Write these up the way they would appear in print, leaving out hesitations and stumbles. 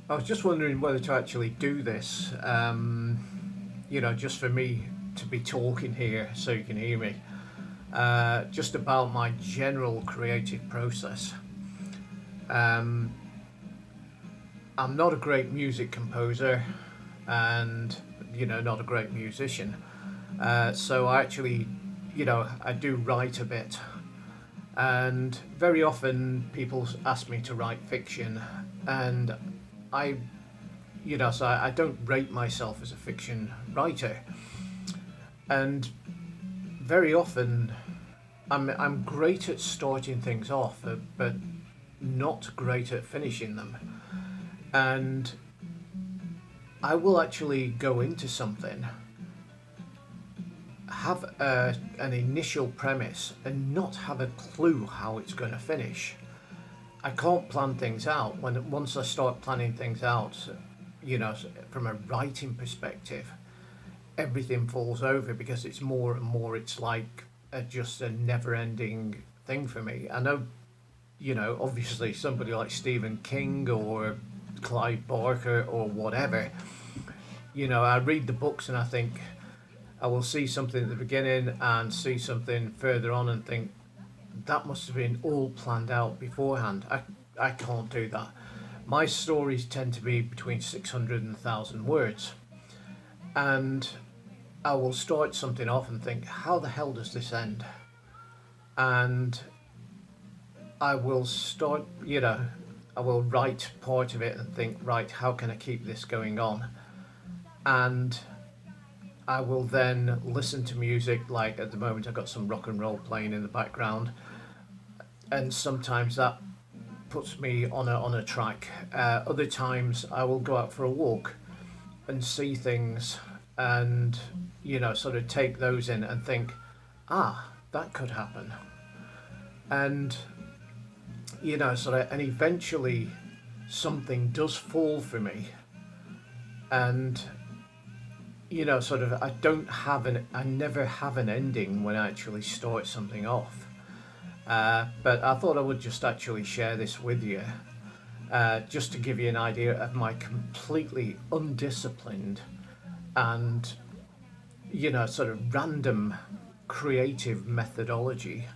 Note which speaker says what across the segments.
Speaker 1: I was just wondering whether to actually do this, just for me to be talking here so you can hear me, just about my general creative process. Um, I'm not a great music composer and, not a great musician. So I actually, I do write a bit. And very often people ask me to write fiction, and I so I don't rate myself as a fiction writer, and very often I'm great at starting things off, but not great at finishing them. And I will actually go into something, have an initial premise, and not have a clue how it's going to finish. I can't plan things out. Once I start planning things out, from a writing perspective, everything falls over because it's more and more. It's like just a never-ending thing for me. I know, obviously somebody like Stephen King or Clive Barker or whatever. I read the books and I think I will see something at the beginning and see something further on and think that must have been all planned out beforehand. I can't do that. My stories tend to be between 600 and 1,000 words. And I will start something off and think, how the hell does this end? And I will start, I will write part of it and think, right, how can I keep this going on? And I will then listen to music, like at the moment I've got some rock and roll playing in the background, and sometimes that puts me on a track. Other times I will go out for a walk and see things and sort of take those in and think, that could happen. And and eventually something does fall for me. And I never have an ending when I actually start something off. But I thought I would just actually share this with you, just to give you an idea of my completely undisciplined and, sort of random creative methodology.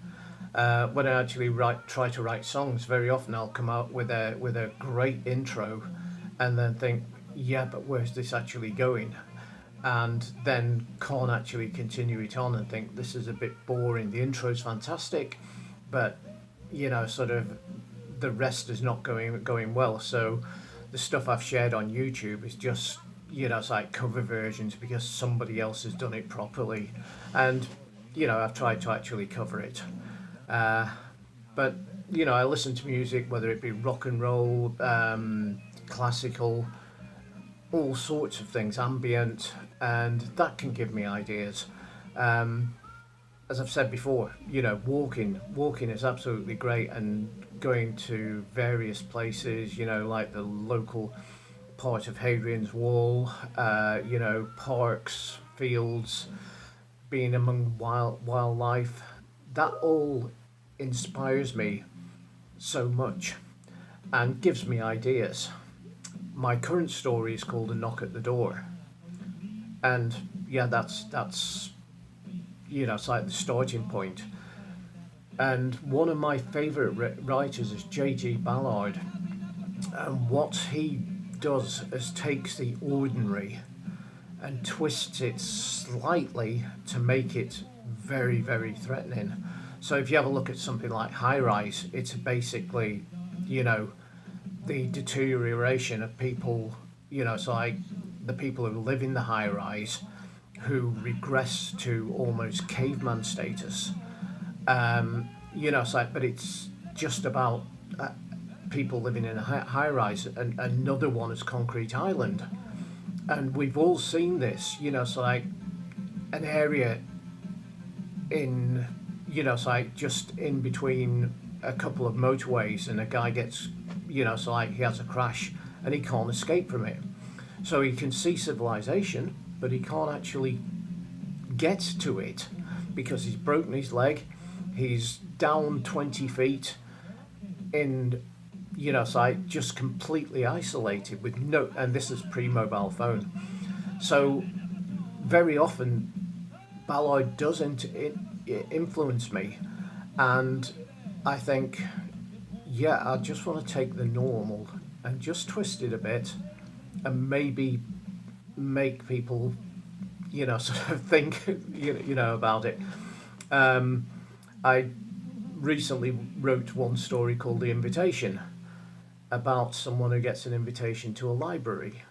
Speaker 1: When I actually try to write songs, very often I'll come out with a great intro, and then think, yeah, but where's this actually going? And then can't actually continue it on and think this is a bit boring. The intro's fantastic, but sort of the rest is not going well. So the stuff I've shared on YouTube is just it's like cover versions because somebody else has done it properly, and I've tried to actually cover it. But I listen to music, whether it be rock and roll, classical, all sorts of things, ambient, and that can give me ideas. As I've said before, walking is absolutely great, and going to various places, like the local part of Hadrian's Wall, parks, fields, being among wildlife, that all inspires me so much and gives me ideas. My current story is called A Knock at the Door, and yeah, that's it's like the starting point. And one of my favourite writers is JG Ballard, and what he does is takes the ordinary and twists it slightly to make it very, very threatening. So if you have a look at something like High Rise, it's basically, the deterioration of people, it's like the people who live in the high rise who regress to almost caveman status. It's like, but it's just about people living in a high rise, and another one is Concrete Island. And we've all seen this, it's like an area in, it's like just in between a couple of motorways, and a guy gets, so like he has a crash and he can't escape from it. So he can see civilization, but he can't actually get to it because he's broken his leg, he's down 20 feet in, so I just completely isolated with no, and this is pre-mobile phone. So very often Ballard does influence me, and I think, yeah, I just want to take the normal and just twist it a bit, and maybe make people, sort of think, about it. I recently wrote one story called The Invitation, about someone who gets an invitation to a library.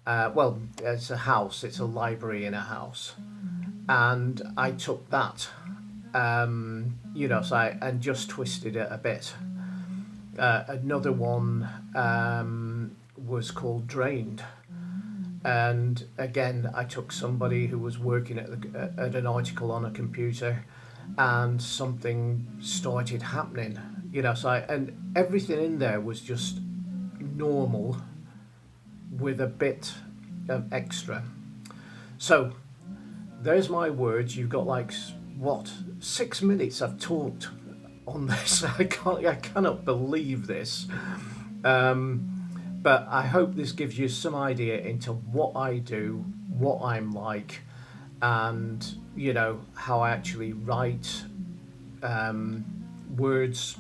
Speaker 1: Well, it's a house, it's a library in a house. And I took that, and just twisted it a bit. Another one was called Drained. And again, I took somebody who was working at an article on a computer, and something started happening, and everything in there was just normal with a bit of extra. So there's my words. You've got 6 minutes I've talked on this. I cannot believe this. But I hope this gives you some idea into what I do, what I'm like, and how I actually write words,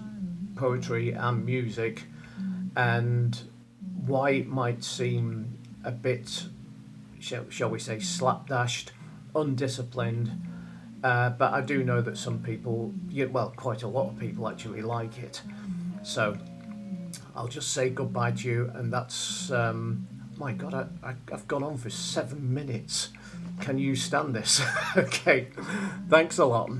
Speaker 1: poetry, and music, and why it might seem a bit, shall we say, slapdashed, undisciplined. But I do know that some people, quite a lot of people actually like it. So I'll just say goodbye to you, and that's, my God, I've gone on for 7 minutes. Can you stand this? Okay, thanks a lot.